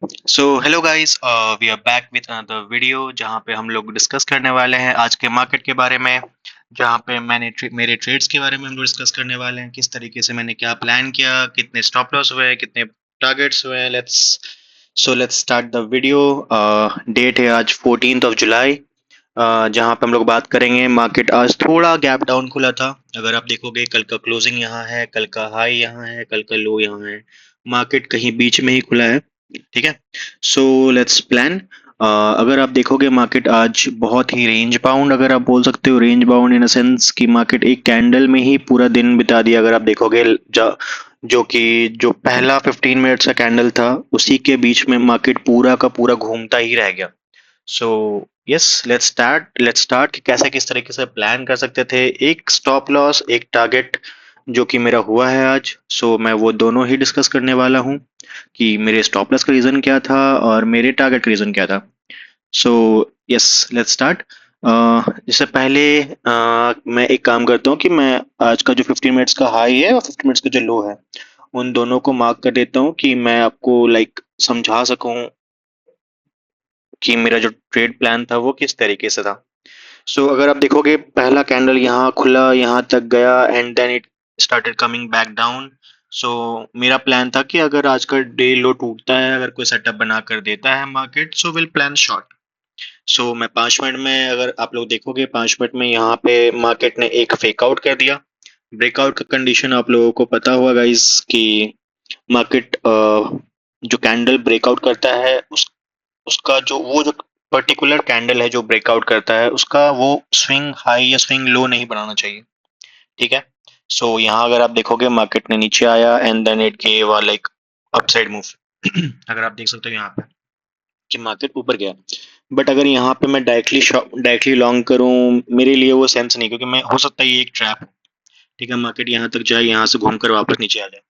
So hello guys, we are back with another video जहां पे हम लोग डिस्कस करने वाले हैं आज के मार्केट के बारे में। जहां पे मेरे ट्रेड्स के बारे में हम लोग डिस्कस करने वाले हैं, किस तरीके से मैंने क्या प्लान किया, कितने स्टॉप लॉस हुए, कितने टारगेट्स हुए। Let's start the video. Date है आज 14th ऑफ जुलाई, जहां पे हम लोग बात करेंगे। मार्केट आज थोड़ा गैप डाउन खुला था। अगर आप देखोगे, कल का क्लोजिंग यहाँ है, कल का हाई यहाँ है, कल का लो यहाँ है। मार्केट कहीं बीच में ही खुला है। ठीक है। So let's plan. अगर आप देखोगे, मार्केट आज बहुत ही रेंज बाउंड, अगर आप बोल सकते हो range bound in a sense कि मार्केट एक कैंडल में ही पूरा दिन बिता दिया। अगर आप देखोगे, जो पहला 15 मिनट्स का कैंडल था, उसी के बीच में मार्केट पूरा का पूरा घूमता ही रह गया। सो यस, लेट्स स्टार्ट कि कैसे किस तरीके से प्लान कर सकते थे। एक स्टॉप लॉस, एक टारगेट जो कि मेरा हुआ है आज। मैं वो दोनों ही डिस्कस करने वाला हूँ कि मेरे स्टॉप लॉस का रीज़न क्या था और मेरे टारगेट का रीज़न क्या था। So yes, let's start. इससे पहले मैं एक काम करता हूँ कि मैं आज का जो 15 मिनट्स का हाई है और 15 मिनट्स का जो लो है, उन दोनों को मार्क कर देता हूँ कि मैं आपको समझा सकूँ कि मेरा जो ट्रेड प्लान था वो किस तरीके से था। अगर आप देखोगे, पहला कैंडल यहाँ खुला, यहाँ तक गया and then it started coming back down. So मेरा प्लान था कि अगर आज का डे लो टूटता है, अगर कोई सेटअप बना कर देता है मार्केट, विल प्लान शॉर्ट। मैं 5 मिनट में, अगर आप लोग देखोगे, 5 मिनट में यहाँ पे मार्केट ने एक फेक आउट कर दिया। ब्रेकआउट का कंडीशन आप लोगों को पता होगा गाइस कि मार्केट जो कैंडल ब्रेकआउट करता है, उसका जो पर्टिकुलर कैंडल है जो ब्रेकआउट करता है, उसका वो स्विंग हाई या स्विंग लो नहीं बनाना चाहिए। ठीक है। यहाँ अगर आप देखोगे, मार्केट ने नीचे आया and then it gave a like upside move. अगर आप देख सकते हो यहाँ पे कि मार्केट ऊपर गया, बट अगर यहाँ पे मैं डायरेक्टली लॉन्ग करूँ, मेरे लिए वो सेंस नहीं, क्योंकि मैं हो सकता है ये एक ट्रैप है। ठीक है, मार्केट यहाँ तक जाए, यहाँ से घूमकर वापस नीचे आ जाए।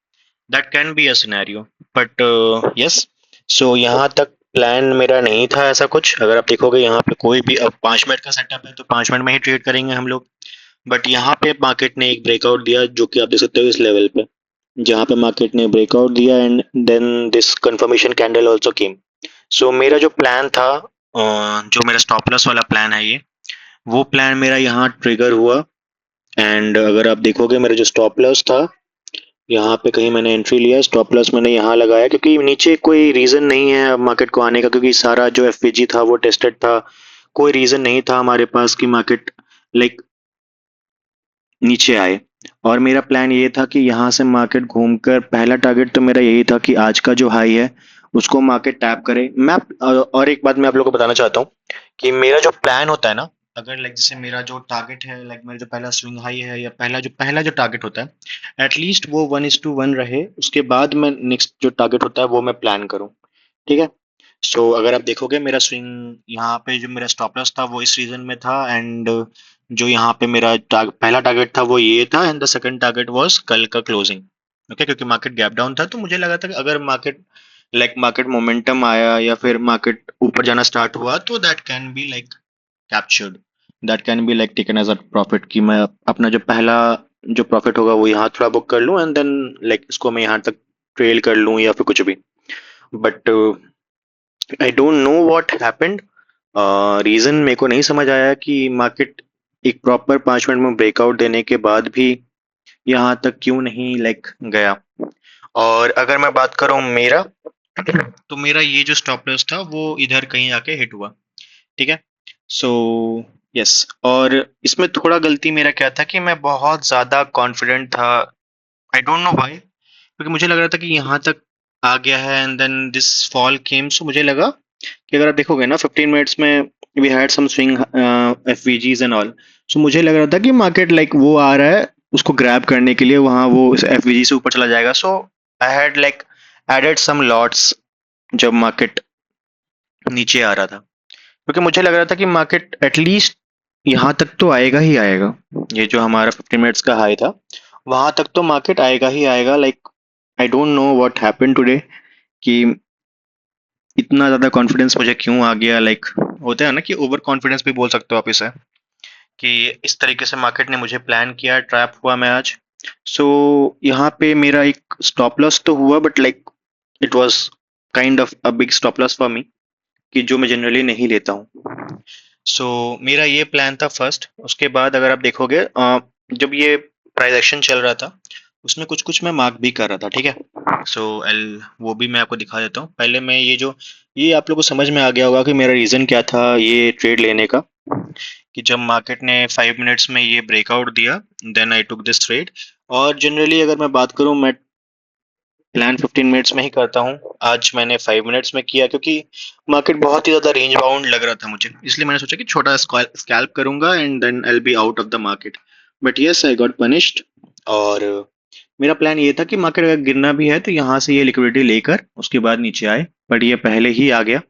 That can be a scenario, but yes. यहाँ तक प्लान मेरा नहीं था ऐसा कुछ। अगर आप देखोगे, यहाँ पे कोई भी, अब 5 मिनट का सेटअप है तो 5 मिनट में ही ट्रेड करेंगे हम लोग। बट यहाँ पे मार्केट ने एक ब्रेकआउट दिया, जो कि आप देख सकते हो इस लेवल पे, जहाँ पे मार्केट ने ब्रेकआउट दिया and then this confirmation candle also came. मेरा जो प्लान था, जो मेरा स्टॉप लॉस वाला प्लान है, ये वो प्लान मेरा यहाँ ट्रिगर हुआ। एंड अगर आप देखोगे, मेरा जो स्टॉप लॉस था, यहाँ पे कहीं मैंने एंट्री लिया, स्टॉप लॉस मैंने यहाँ लगाया, क्योंकि नीचे कोई रीज़न नहीं है मार्केट को आने का, क्योंकि सारा जो एफवीजी था वो टेस्टेड था। कोई रीज़न नहीं था हमारे पास कि मार्केट लाइक नीचे आए। और मेरा प्लान ये था कि यहाँ से मार्केट घूमकर, पहला टारगेट तो मेरा यही था कि आज का जो हाई है उसको मार्केट टैप करे। और एक बात मैं आप लोगों को बताना चाहता हूँ कि मेरा जो प्लान होता है ना, अगर जैसे मेरा जो टारगेट है, मेरा जो पहला स्विंग हाई है या पहला जो टारगेट होता है, एटलीस्ट वो 1:1 रहे, उसके बाद मैं नेक्स्ट जो टारगेट होता है वो मैं प्लान करूँ। ठीक है। अगर आप देखोगे, मेरा स्विंग यहाँ पे जो मेरा स्टॉप लॉस था वो इस रीजन में था, एंड जो यहाँ पे मेरा पहला टारगेट था वो ये था, and the second target was कल का क्लोजिंग। ओके, क्योंकि मार्केट गैप डाउन था तो मुझे लगा था कि अगर मार्केट मोमेंटम आया या फिर मार्केट ऊपर जाना स्टार्ट हुआ, तो that can be captured, that can be taken as a profit, कि मैं अपना जो पहला जो प्रॉफिट होगा वो यहाँ थोड़ा बुक कर लूँ एंड देन इसको मैं यहाँ तक ट्रेल कर लूँ या फिर कुछ भी। But I don't know what happened. Reason मेरे को नहीं समझ आया कि मार्केट एक प्रॉपर 5 मिनट में ब्रेकआउट देने के बाद भी यहाँ तक क्यों नहीं गया। और अगर मैं बात करूँ मेरा, तो मेरा ये जो स्टॉप लॉस था वो इधर कहीं आके हिट हुआ। ठीक है। सो यस, और इसमें थोड़ा गलती मेरा क्या था कि मैं बहुत ज्यादा कॉन्फिडेंट था। आई डोंट नो व्हाई, क्योंकि मुझे लग रहा था कि यहाँ तक आ गया है एंड देन दिस फॉल केम। मुझे लगा कि अगर आप देखोगे ना, 15 मिनट्स में we had some swing FVGs and all. मुझे लग रहा था कि मार्केट वो आ रहा है, उसको ग्रैब करने के लिए वहां वो एफवीजी से ऊपर चला जाएगा। I had added some lots जब मार्केट नीचे आ रहा था, क्योंकि मुझे लग रहा था कि मार्केट एटलीस्ट यहाँ तक तो आएगा ही आएगा। ये जो हमारा 15 मिनट्स का हाई था, वहां तक तो मार्केट आएगा ही आएगा। आई don't know what happened today कि इतना ज्यादा कॉन्फिडेंस मुझे क्यों आ गया। होता है ना कि ओवर कॉन्फिडेंस भी बोल सकते हो आप इसे, कि इस तरीके से मार्केट ने मुझे प्लान किया, ट्रैप हुआ मैं आज। यहाँ पे मेरा एक स्टॉप लॉस तो हुआ, but it was kind of a big stop loss for me, कि जो मैं जनरली नहीं लेता हूँ। सो मेरा ये प्लान था फर्स्ट। उसके बाद अगर आप देखोगे जब ये प्राइस एक्शन चल रहा था उसमें कुछ कुछ मैं मार्क भी कर रहा था, ठीक है। सो एल वो भी मैं आपको दिखा देता हूँ। पहले मैं ये आप लोगों को समझ में आ गया होगा कि मेरा रीज़न क्या था ये ट्रेड लेने का, कि जब मार्केट ने 5 मिनट्स में ये ब्रेकआउट दिया then I took this trade. और जनरली अगर मैं बात करूँ, मैं प्लान 15 मिनट्स में ही करता हूँ। आज मैंने 5 मिनट्स में किया क्योंकि मार्केट बहुत ही ज़्यादा रेंज बाउंड लग रहा था मुझे, इसलिए मैंने सोचा कि छोटा स्कैल्प करूंगा and then I will be out of the market. But yes I got punished. और मेरा प्लान ये था कि मार्केट अगर गिरना भी है तो यहाँ से ये लिक्विडिटी लेकर उसके बाद नीचे आए, बट ये पहले ही आ गया।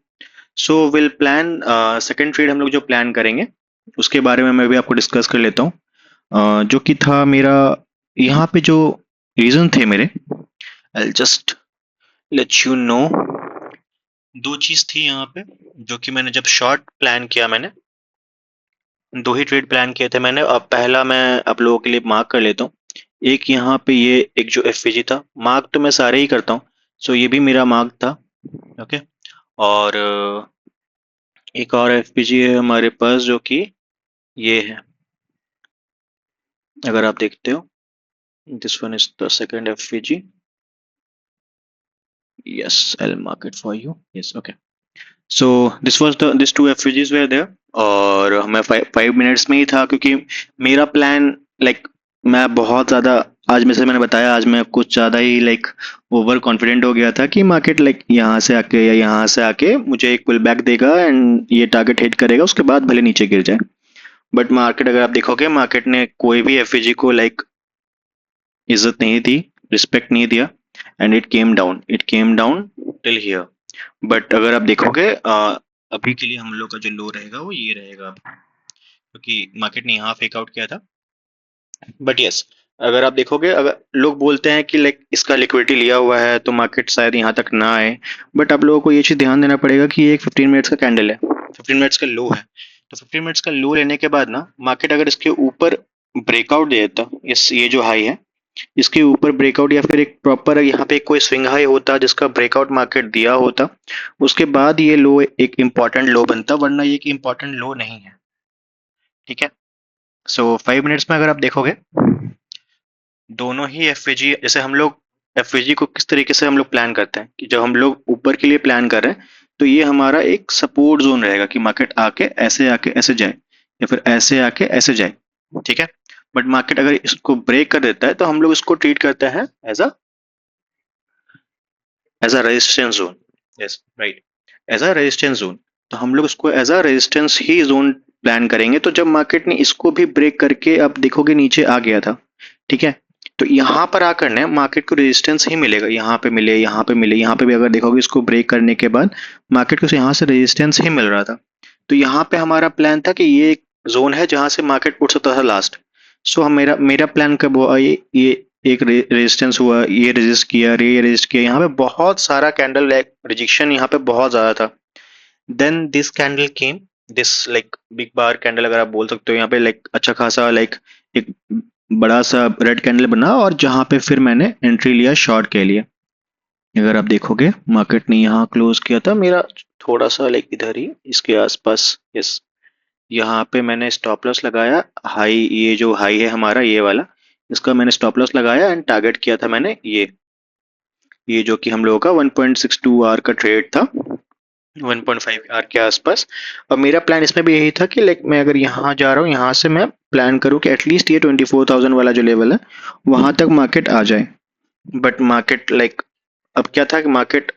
So will plan second trade हम लोग जो प्लान करेंगे उसके बारे में मैं भी आपको डिस्कस कर लेता हूँ। जो कि था मेरा यहाँ पे जो रीज़न थे मेरे, I just let you know. दो चीज थी यहाँ पे जो कि मैंने जब शॉर्ट प्लान किया, मैंने दो ही ट्रेड प्लान किए थे मैंने। अब पहला मैं आप लोगों के लिए मार्क कर लेता हूँ। एक यहाँ पे ये एक जो एफवीजी था, मार्क तो मैं सारे ही करता हूँ, सो ये भी मेरा मार्क था। ओके। और एक और एफवीजी है हमारे पास जो कि ये है, अगर आप देखते हो this one is the second FVG. Yes I will mark it for you. Yes okay. So this two FVGs were there. और मैं 5 मिनट्स में ही था क्योंकि मेरा प्लान मैं बहुत ज़्यादा, आज में से मैंने बताया, आज मैं कुछ ज़्यादा ही ओवर कॉन्फिडेंट हो गया था कि मार्केट यहाँ से आके या यहाँ से आके मुझे एक पुल बैक देगा एंड ये टारगेट हिट करेगा, उसके बाद भले नीचे गिर जाए। बट मार्केट अगर आप देखोगे, मार्केट ने कोई भी एफयूजी को इज्जत नहीं दी, रिस्पेक्ट नहीं दिया, and it came down till here. But अगर आप देखोगे अभी के लिए हम लोग का जो लो रहेगा वो ये रहेगा, क्योंकि मार्केट ने यहाँ फेक आउट किया था। बट यस, अगर आप देखोगे, अगर लोग बोलते हैं कि इसका लिक्विडिटी लिया हुआ है तो मार्केट शायद यहाँ तक ना आए, बट आप लोगों को ये चीज़ ध्यान देना पड़ेगा कि ये एक 15 मिनट्स का कैंडल है, 15 मिनट्स का लो है। तो 15 मिनट्स का लो लेने के बाद ना मार्केट अगर इसके ऊपर ब्रेकआउट दे देता, ये जो हाई है इसके ऊपर ब्रेकआउट, या फिर एक प्रॉपर यहाँ पे कोई स्विंग हाई होता जिसका ब्रेकआउट मार्केट दिया होता, उसके बाद ये लो एक इम्पॉर्टेंट लो बनता, वरना ये एक इम्पॉर्टेंट लो नहीं है, ठीक है। सो 5 मिनट्स में अगर आप देखोगे, दोनों ही एफवीजी, जैसे हम लोग एफवीजी को किस तरीके से हम लोग प्लान करते हैं कि जब हम लोग ऊपर के लिए प्लान कर रहे हैं तो ये हमारा एक सपोर्ट जोन रहेगा कि मार्केट आके ऐसे जाए या फिर ऐसे आके ऐसे जाए, ठीक है। बट मार्केट अगर इसको ब्रेक कर देता है तो हम लोग इसको ट्रीट करते हैं as a resistance zone. Yes right, as a resistance zone. तो हम लोग इसको एज अ रेजिस्टेंस ही जोन प्लान करेंगे। तो जब मार्केट ने इसको भी ब्रेक करके आप देखोगे नीचे आ गया था, ठीक है, तो यहाँ पर आकर ना मार्केट को रेजिस्टेंस ही मिलेगा, यहाँ पे मिले, यहाँ पे मिले, यहाँ पे भी अगर देखोगे इसको ब्रेक करने के बाद मार्केट को यहाँ से रेजिस्टेंस ही मिल रहा था। तो यहाँ पे हमारा प्लान था कि ये एक जोन है जहाँ से मार्केट उठ सकता था लास्ट। सो हम मेरा मेरा प्लान कब हुआ, ये एक रेजिस्टेंस हुआ, ये रेजिस्ट किया, ये रेजिस्ट किया, यहाँ पे बहुत सारा कैंडल रिजेक्शन यहाँ पे बहुत ज्यादा था। Then this candle came, this big bar candle अगर आप बोल सकते हो, यहाँ पे अच्छा खासा एक बड़ा सा रेड कैंडल बना, और जहाँ पे फिर मैंने एंट्री लिया शॉर्ट के लिए। अगर आप देखोगे मार्केट ने यहाँ क्लोज किया था मेरा थोड़ा सा इधर ही इसके आसपास। यस, यहाँ पे मैंने स्टॉप लॉस लगाया, हाई, ये जो हाई है हमारा ये वाला, इसका मैंने स्टॉप लॉस लगाया एंड टारगेट किया था मैंने ये जो कि हम लोगों का 1.62 आवर का ट्रेड था, 1.5 आवर के आसपास। और मेरा प्लान इसमें भी यही था कि मैं अगर यहाँ जा रहा हूँ, यहाँ से मैं प्लान करूँ कि एटलीस्ट ये 24,000 वाला जो लेवल है वहां तक मार्केट आ जाए। बट मार्केट अब क्या था कि मार्केट,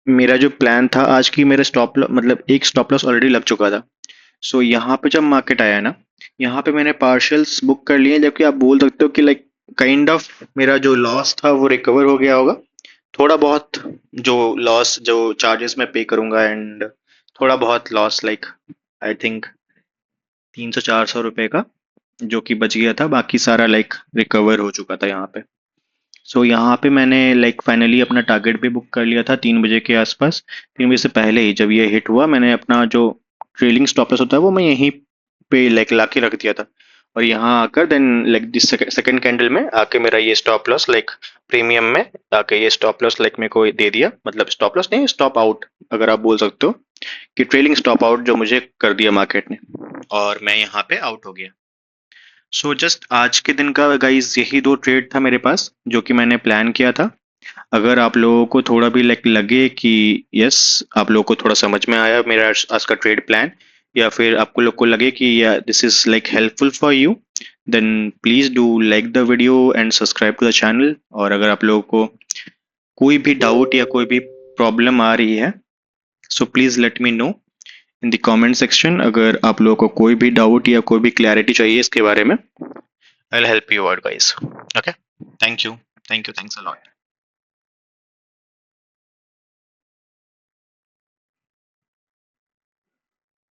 मेरा जो प्लान था आज की, मेरा मतलब एक स्टॉप लॉस ऑलरेडी लग चुका था। सो यहाँ पे जब मार्केट आया ना, यहाँ पे मैंने पार्शियल्स बुक कर लिए, जबकि आप बोल सकते हो कि काइंड ऑफ मेरा जो लॉस था वो रिकवर हो गया होगा। थोड़ा बहुत जो लॉस, जो चार्जेस मैं पे करूंगा, एंड थोड़ा बहुत लॉस आई थिंक 300-400 रुपए का जो कि बच गया था, बाकी सारा रिकवर हो चुका था यहाँ पे। सो यहाँ पे मैंने फाइनली अपना टारगेट भी बुक कर लिया था 3 बजे के आसपास। 3 बजे से पहले ही जब ये हिट हुआ, मैंने अपना जो ट्रेलिंग स्टॉप लॉस होता है वो मैं यहीं पे ला के रख दिया था। और यहाँ आकर then like this second candle में आके मेरा ये स्टॉप लॉस लाइक प्रीमियम में आके ये स्टॉप लॉस लाइक मेरे को दे दिया, मतलब स्टॉप लॉस नहीं, स्टॉप आउट अगर आप बोल सकते हो कि ट्रेलिंग स्टॉप आउट जो मुझे कर दिया मार्केट ने, और मैं यहाँ पे आउट हो गया। सो जस्ट आज के दिन का गाइज यही दो ट्रेड था मेरे पास जो कि मैंने प्लान किया था। अगर आप लोगों को थोड़ा भी लाइक लगे कि यस आप लोगों को थोड़ा समझ में आया मेरा आज का ट्रेड प्लान, या फिर आपको लोग को लगे कि yeah this is like helpful for you, then please do like the video and subscribe to the channel. और अगर आप लोगों को कोई भी डाउट या कोई भी प्रॉब्लम आ रही है so please let me know in the comment section. अगर आप लोगों को कोई भी डाउट या कोई भी क्लैरिटी चाहिए इसके बारे में, I will help you out guys. Okay, thank you, thanks a lot.